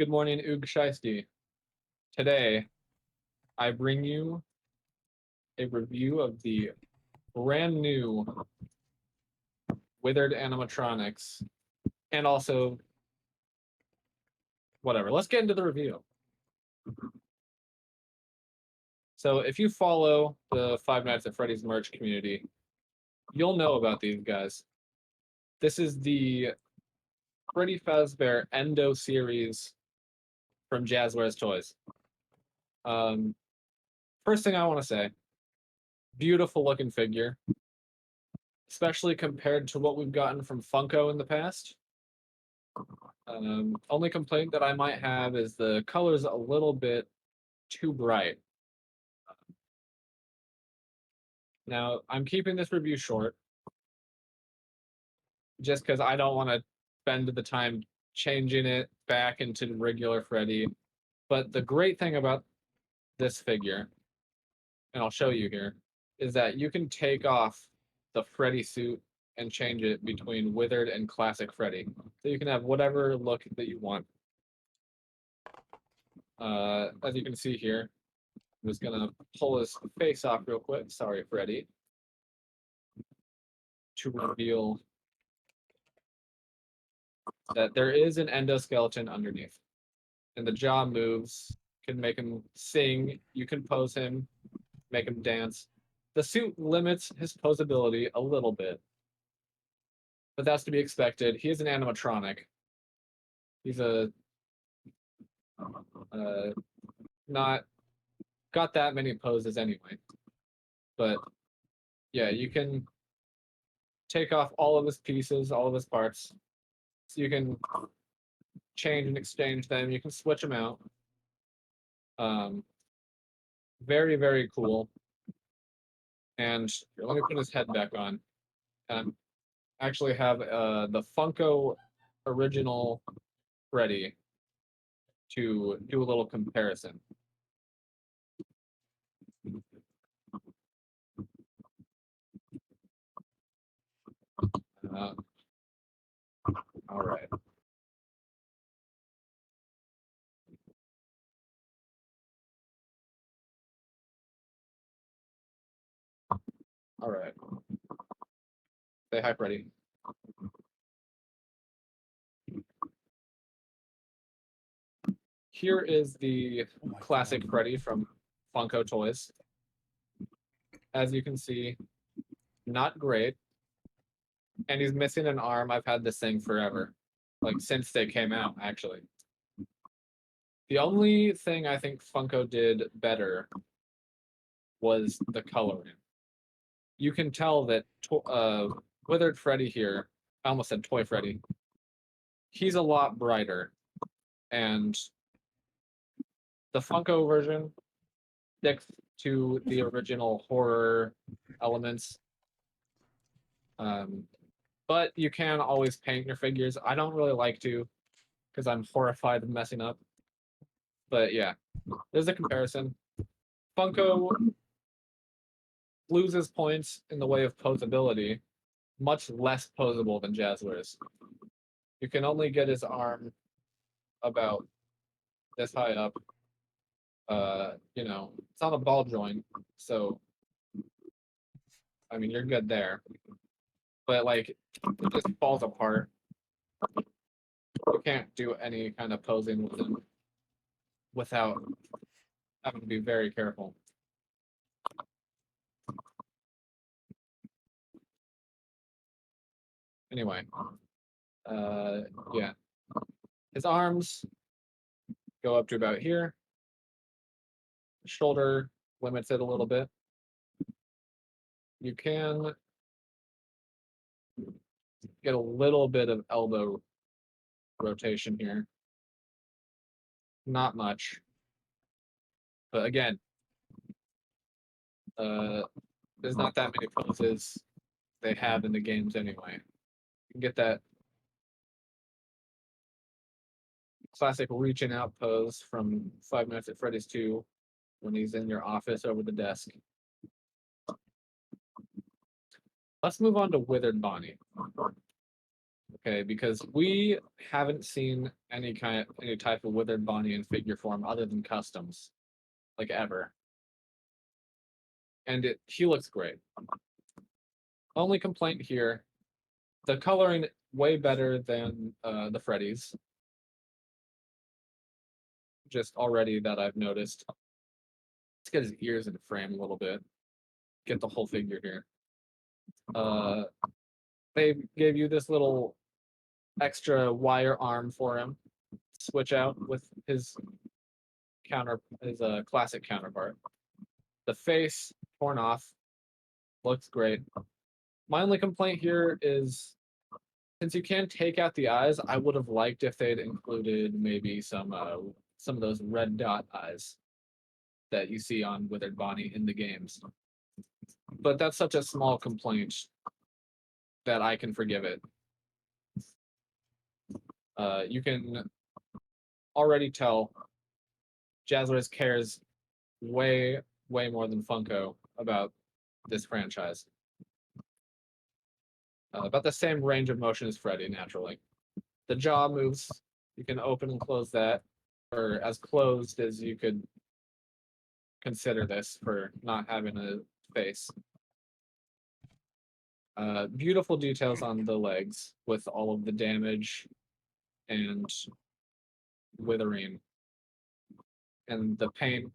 Good morning, Ug Shiesty. Today, I bring you a review of the brand new Withered animatronics, and also whatever. Let's get into the review. So, if you follow the Five Nights at Freddy's merch community, you'll know about these guys. This is the Freddy Fazbear Endo series from Jazwares Toys. First thing I want to say, beautiful looking figure, especially compared to what we've gotten from Funko in the past. Only complaint that I might have is the color's a little bit too bright. Now, I'm keeping this review short just because I don't want to spend the time changing it back into regular Freddy. But the great thing about this figure, and I'll show you here, is that you can take off the Freddy suit and change it between Withered and Classic Freddy. So you can have whatever look that you want. As you can see here, I'm just gonna pull his face off real quick. Sorry, Freddy. To reveal that there is an endoskeleton underneath. And the jaw moves, can make him sing, you can pose him, make him dance. The suit limits his posability a little bit, but that's to be expected. He is an animatronic. He's not got that many poses anyway. But yeah, you can take off all of his pieces, all of his parts. So you can change and exchange them. You can switch them out. Very, very cool. And here, let me put his head back on. Actually have the Funko original Freddy to do a little comparison. All right. All right. Say hi, Freddy. Here is the classic Freddy from Funko Toys. As you can see, not great. And he's missing an arm. I've had this thing forever, like since they came out, actually. The only thing I think Funko did better was the coloring. You can tell that Withered Freddy here, I almost said Toy Freddy, he's a lot brighter. And the Funko version sticks to the original horror elements. But you can always paint your figures. I don't really like to because I'm horrified of messing up. But yeah, there's a comparison. Funko loses points in the way of posability, much less posable than Jazwares. You can only get his arm about this high up. It's on a ball joint, so I mean you're good there. But like it just falls apart. You can't do any kind of posing with him without having to be very careful. Anyway, yeah, his arms go up to about here. Shoulder limits it a little bit. You can get a little bit of elbow rotation here. Not much. But again, there's not that many poses they have in the games anyway. You can get that classic reaching out pose from Five Nights at Freddy's 2 when he's in your office over the desk. Let's move on to Withered Bonnie. Okay, because we haven't seen any type of withered Bonnie in figure form other than customs, like ever. And he looks great. Only complaint here, the coloring way better than the Freddy's. Just already that I've noticed. Let's get his ears in frame a little bit. Get the whole figure here. They gave you this little extra wire arm for him. Switch out with his classic counterpart. The face torn off, looks great. My only complaint here is since you can take out the eyes, I would have liked if they'd included maybe some of those red dot eyes that you see on Withered Bonnie in the games. But that's such a small complaint that I can forgive it. You can already tell Jazwares cares way more than Funko about this franchise. About the same range of motion as Freddy, naturally. The jaw moves, you can open and close that, or as closed as you could consider this for not having a face. Beautiful details on the legs with all of the damage and withering. And the paint,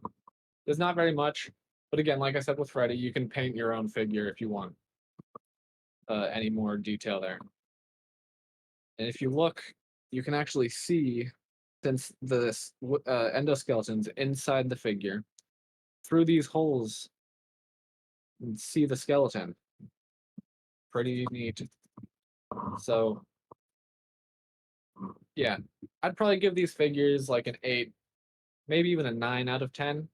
there's not very much, but again, like I said with Freddy, you can paint your own figure if you want any more detail there. And if you look, you can actually see, since the endoskeletons inside the figure, through these holes, and see the skeleton. Pretty neat. So, yeah, I'd probably give these figures like an 8, maybe even a 9 out of 10.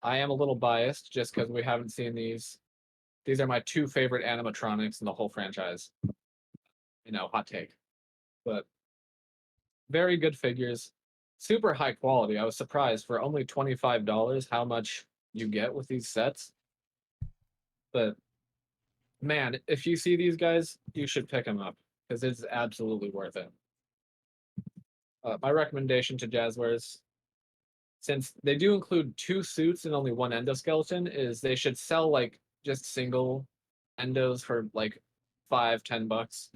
I am a little biased just because we haven't seen these. These are my 2 favorite animatronics in the whole franchise. Hot take. But very good figures. Super high quality. I was surprised for only $25 how much you get with these sets. But man, if you see these guys, you should pick them up because it's absolutely worth it. My recommendation to Jazwares, since they do include 2 suits and only 1 endoskeleton, is they should sell like just single endos for like $5-10.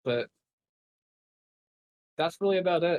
But that's really about it.